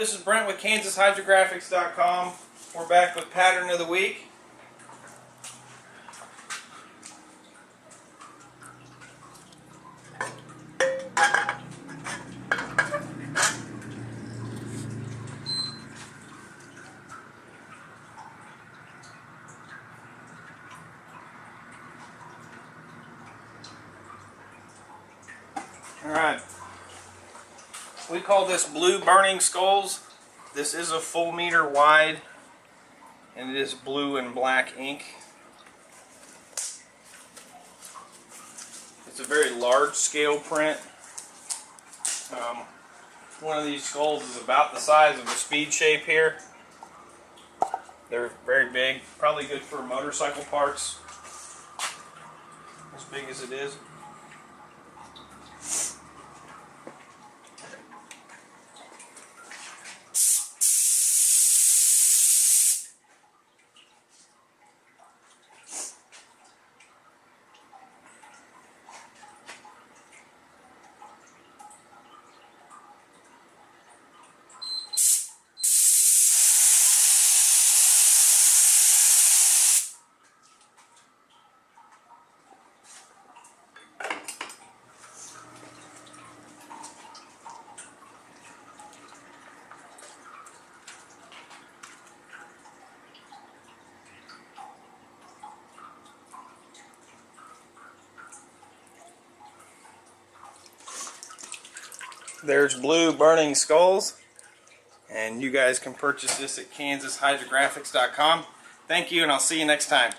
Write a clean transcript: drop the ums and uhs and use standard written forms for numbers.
This is Brent with KansasHydrographics.com. We're back with Pattern of the Week. Alright, we call this blue burning skulls. This is a full meter wide and it is blue and black ink. It's a very large scale print. One of these skulls is about the size of a speed shape here. They're very big, probably good for motorcycle parts, as big as it is. There's blue burning skulls, and you guys can purchase this at KansasHydrographics.com. Thank you, and I'll see you next time.